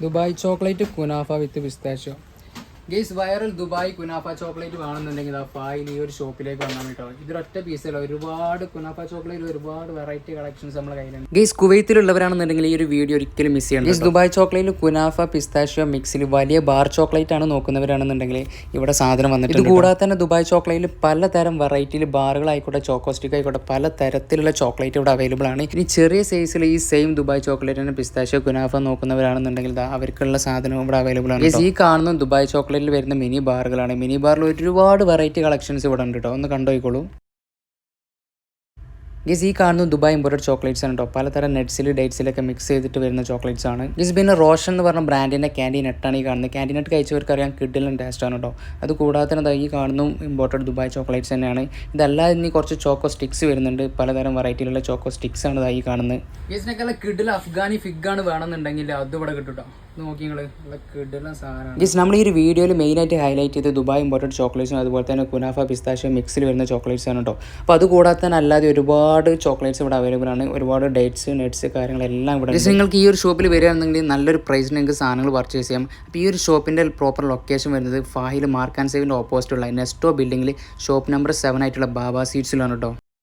Dubai chocolate kunafa with pistachio. Guys viral Dubai kunafa chocolate വേണമെന്നുണ്ടെങ്കിൽ ആ ഫായിൽ ഈ ഒരു ഷോപ്പിലേക്ക് വന്നാൽ കേട്ടോ. ഇതൊരൊറ്റ പീസല്ല, ഒരുപാട് കുനാഫ ചോക്ലേറ്റ് ഒരുപാട് വെറൈറ്റി കളക്ഷൻസ് നമ്മുടെ കയ്യിലുണ്ട്. ഗെയ്സ് കുവൈത്തിലുള്ളവരാണെന്നുണ്ടെങ്കിൽ ഈ ഒരു വീഡിയോ ഒരിക്കലും മിസ് ചെയ്യണം. Guys Dubai chocolate kunafa pistachio മിക്സിൽ വലിയ ബാർ ചോക്ലേറ്റ് ആണ് നോക്കുന്നവരാണെന്നുണ്ടെങ്കിൽ ഇവിടെ സാധനം വന്നിട്ടുണ്ട്. ഇത് കൂടാതെ തന്നെ ദുബായ് ചോക്ലേറ്റിൽ പലതരം വെറൈറ്റിയിൽ ബാറുകളായിക്കോട്ടെ ചോക്കോസ്റ്റിക് ആയിക്കോട്ടെ പല തരത്തിലുള്ള ചോക്ലേറ്റ് ഇവിടെ അവൈലബിൾ ആണ്. ഇനി ചെറിയ സൈസിൽ ഈ സെയിം ദുബായ് ചോക്ലേറ്റിന് പിസ്താഷ്യോ കുനാഫ നോക്കുന്നവരാണെന്നുണ്ടെങ്കിൽ അവർക്കുള്ള സാധനം ഇവിടെ അവൈലബിൾ ആണ്. ഈ കാണുന്ന ദുബായ് ചോക്ലേറ്റ് വരുന്ന മിനി ബാറുകളാണ്. മിനി ബാറിൽ ഒരുപാട് വെറൈറ്റി കളക്ഷൻസ് ഇവിടെ ഉണ്ട് കേട്ടോ. ഒന്ന് കണ്ടുപോയിക്കോളൂ. ഗീസ് ഈ കാണുന്ന ദുബായ് ഇമ്പോർട്ടഡ് ചോക്ലേറ്റ്സ് ആണ് കേട്ടോ. പലതരം നട്ട്സിൽ ഡേറ്റ്സിലൊക്കെ മിക്സ് ചെയ്തിട്ട് വരുന്ന ചോക്ലേറ്റ്സ് ആണ്. ഗീസ് പിന്നെ റോഷൻ എന്ന് പറഞ്ഞ ബ്രാൻഡിൻ്റെ ക്യാൻഡി നട്ടാണ് ഈ കാണുന്നത്. ക്യാൻഡി നട്ട് കഴിച്ചവർക്ക് അറിയാം കിഡിലും ടേസ്റ്റ് ആണ് കേട്ടോ. അത് കൂടാതെ തന്നെ ഈ കാണുന്ന ഇമ്പോർട്ടഡ് ദുബായ് ചോക്ലേറ്റ്സ് തന്നെയാണ്. ഇതല്ലാതെ ഇനി കുറച്ച് ചോക്കോ സ്റ്റിക്സ് വരുന്നുണ്ട്. പലതരം വെറൈറ്റിയിലുള്ള ചോക്കോ സ്റ്റിക്സ് ആണ് ഈ കാണുന്നത്. ഗീസിനൊക്കെ കിഡിൽ അഫ്ഗാനി ഫിഗാണ് വേണമെന്നുണ്ടെങ്കിൽ അത് ഇവിടെ കിട്ടും കേട്ടോ. നോക്കി നിങ്ങൾ കിഡിലും സാധനമാണ്. ഗീസ് നമ്മൾ ഈ ഒരു വീഡിയോയിൽ മെയിനായിട്ട് ഹൈലൈറ്റ് ചെയ്ത് ദുബായ് ഇമ്പോർട്ടഡ് ചോക്ലേറ്റ്സും അതുപോലെ തന്നെ കുനാഫ പിസ്താഷ്യോ മിക്സിൽ വരുന്ന ചോക്ലേറ്റ്സ് ആണ് കേട്ടോ. അപ്പോൾ അത് കൂടാതെ തന്നെ അല്ലാതെ ഒരുപാട് ചോക്ലേറ്റ്സ് ഇവിടെ അവൈലബിൾ ആണ്. ഒരുപാട് ഡേറ്റ്സ് നട്ട്സ് കാര്യങ്ങളെല്ലാം ഇവിടെ. നിങ്ങൾക്ക് ഈ ഒരു ഷോപ്പിൽ വരികയാണെന്നുണ്ടെങ്കിൽ നല്ലൊരു പ്രൈസിന് നിങ്ങൾക്ക് സാധനങ്ങൾ പർച്ചേസ് ചെയ്യാം. അപ്പോൾ ഈ ഒരു ഷോപ്പിൻ്റെ പ്രോപ്പർ ലൊക്കേഷൻ വരുന്നത് ഫാഹിൽ മാർക്ക് ആൻഡ് സേവിൻ്റെ ഓപ്പോസിറ്റുള്ള നെസ്റ്റോ ബിൽഡിങ്ങിൽ ഷോപ്പ് നമ്പർ 7 ആയിട്ടുള്ള ബാബ സീഡ്സിലാണ് കേട്ടോ.